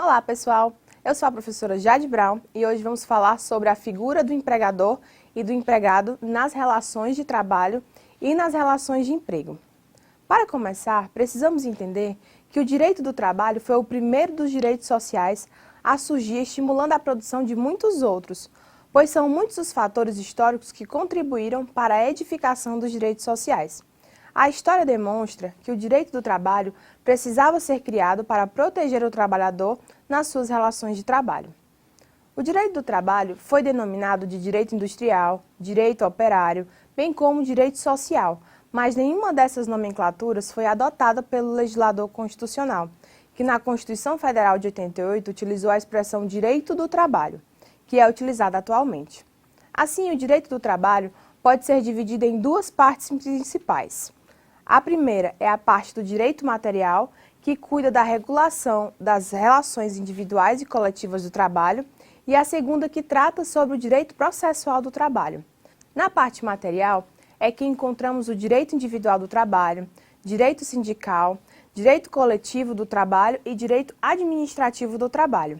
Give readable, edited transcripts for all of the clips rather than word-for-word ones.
Olá, pessoal! Eu sou a professora Jade Brown e hoje vamos falar sobre a figura do empregador e do empregado nas relações de trabalho e nas relações de emprego. Para começar, precisamos entender que o direito do trabalho foi o primeiro dos direitos sociais a surgir, estimulando a produção de muitos outros, pois são muitos os fatores históricos que contribuíram para a edificação dos direitos sociais. A história demonstra que o direito do trabalho precisava ser criado para proteger o trabalhador nas suas relações de trabalho. O direito do trabalho foi denominado de direito industrial, direito operário, bem como direito social, mas nenhuma dessas nomenclaturas foi adotada pelo legislador constitucional, que na Constituição Federal de 88 utilizou a expressão direito do trabalho, que é utilizada atualmente. Assim, o direito do trabalho pode ser dividido em duas partes principais. A primeira é a parte do direito material, que cuida da regulação das relações individuais e coletivas do trabalho, e a segunda que trata sobre o direito processual do trabalho. Na parte material é que encontramos o direito individual do trabalho, direito sindical, direito coletivo do trabalho e direito administrativo do trabalho.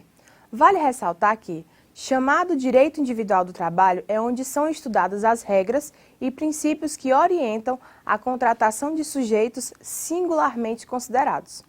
Vale ressaltar que, chamado direito individual do trabalho, é onde são estudadas as regras e princípios que orientam a contratação de sujeitos singularmente considerados.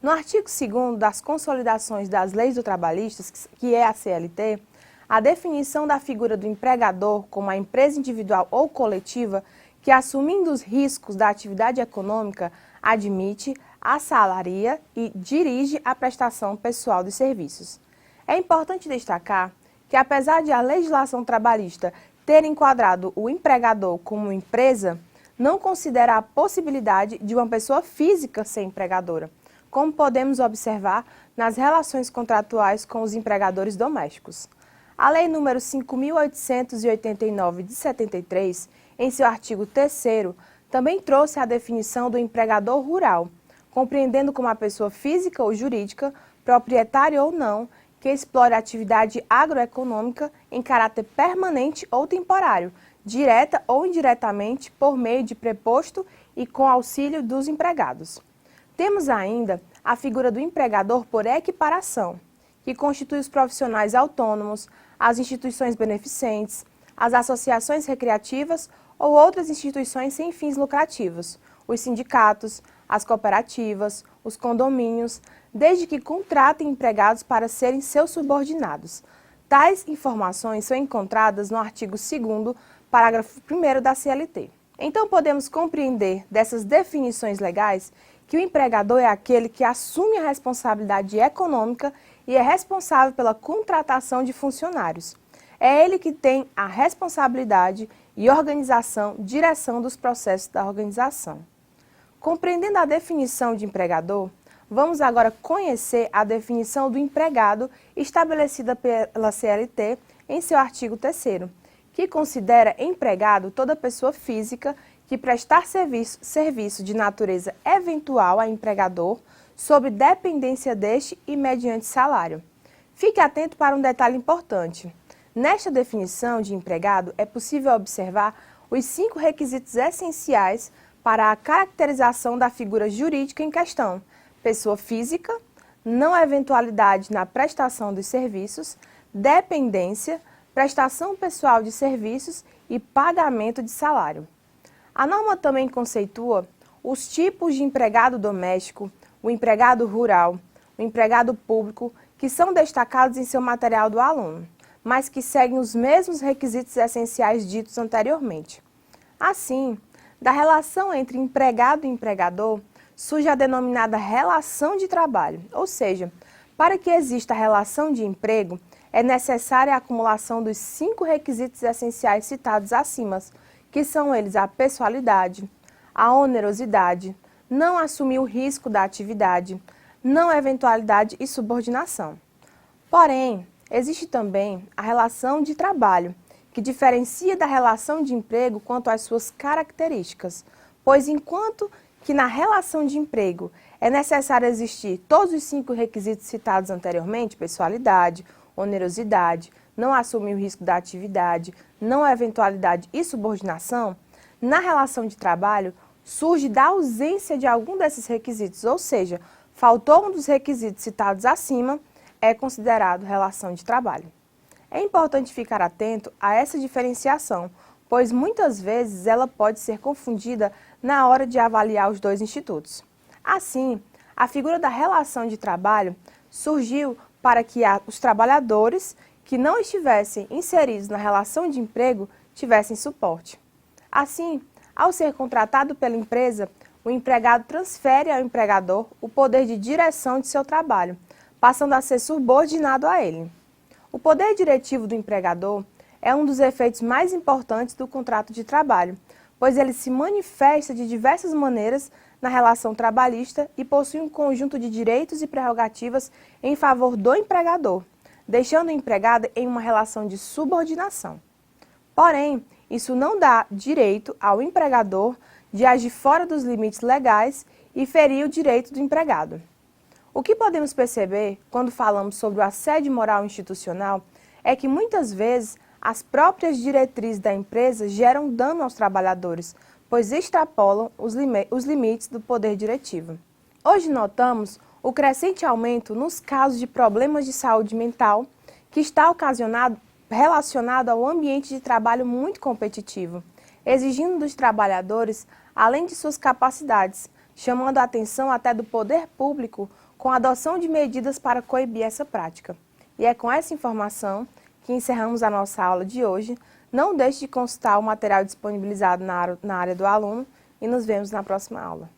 No artigo 2º das Consolidações das Leis do Trabalhistas, que é a CLT, a definição da figura do empregador como a empresa individual ou coletiva que, assumindo os riscos da atividade econômica, admite, assalaria e dirige a prestação pessoal de serviços. É importante destacar que, apesar de a legislação trabalhista ter enquadrado o empregador como empresa, não considera a possibilidade de uma pessoa física ser empregadora, como podemos observar nas relações contratuais com os empregadores domésticos. A Lei nº 5.889 de 73, em seu artigo 3º, também trouxe a definição do empregador rural, compreendendo como a pessoa física ou jurídica, proprietária ou não, que explore a atividade agroeconômica em caráter permanente ou temporário, direta ou indiretamente por meio de preposto e com auxílio dos empregados. Temos ainda a figura do empregador por equiparação, que constitui os profissionais autônomos, as instituições beneficentes, as associações recreativas ou outras instituições sem fins lucrativos, os sindicatos, as cooperativas, os condomínios, desde que contratem empregados para serem seus subordinados. Tais informações são encontradas no artigo 2º, parágrafo 1º da CLT. Então, podemos compreender dessas definições legais que o empregador é aquele que assume a responsabilidade econômica e é responsável pela contratação de funcionários. É ele que tem a responsabilidade e organização, direção dos processos da organização. Compreendendo a definição de empregador, vamos agora conhecer a definição do empregado estabelecida pela CLT em seu artigo 3º, que considera empregado toda pessoa física que prestar serviço de natureza eventual a empregador, sob dependência deste e mediante salário. Fique atento para um detalhe importante. Nesta definição de empregado, é possível observar os 5 requisitos essenciais para a caracterização da figura jurídica em questão: pessoa física, não eventualidade na prestação dos serviços, dependência, prestação pessoal de serviços e pagamento de salário. A norma também conceitua os tipos de empregado doméstico, o empregado rural, o empregado público, que são destacados em seu material do aluno, mas que seguem os mesmos requisitos essenciais ditos anteriormente. Assim, da relação entre empregado e empregador, surge a denominada relação de trabalho, ou seja, para que exista a relação de emprego, é necessária a acumulação dos 5 requisitos essenciais citados acima, que são eles a pessoalidade, a onerosidade, não assumir o risco da atividade, não eventualidade e subordinação. Porém, existe também a relação de trabalho, que diferencia da relação de emprego quanto às suas características, pois enquanto que na relação de emprego é necessário existir todos os 5 requisitos citados anteriormente, pessoalidade, onerosidade, não assumir o risco da atividade, não eventualidade e subordinação, na relação de trabalho surge da ausência de algum desses requisitos, ou seja, faltou um dos requisitos citados acima, é considerado relação de trabalho. É importante ficar atento a essa diferenciação, pois muitas vezes ela pode ser confundida na hora de avaliar os dois institutos. Assim, a figura da relação de trabalho surgiu para que os trabalhadores que não estivessem inseridos na relação de emprego tivessem suporte. Assim, ao ser contratado pela empresa, o empregado transfere ao empregador o poder de direção de seu trabalho, passando a ser subordinado a ele. O poder diretivo do empregador é um dos efeitos mais importantes do contrato de trabalho, pois ele se manifesta de diversas maneiras na relação trabalhista e possui um conjunto de direitos e prerrogativas em favor do empregador, deixando o empregado em uma relação de subordinação. Porém, isso não dá direito ao empregador de agir fora dos limites legais e ferir o direito do empregado. O que podemos perceber quando falamos sobre o assédio moral institucional é que muitas vezes as próprias diretrizes da empresa geram dano aos trabalhadores, pois extrapolam os limites do poder diretivo. Hoje notamos o crescente aumento nos casos de problemas de saúde mental que está relacionado ao ambiente de trabalho muito competitivo, exigindo dos trabalhadores além de suas capacidades, chamando a atenção até do poder público com a adoção de medidas para coibir essa prática. E é com essa informação que encerramos a nossa aula de hoje. Não deixe de consultar o material disponibilizado na área do aluno e nos vemos na próxima aula.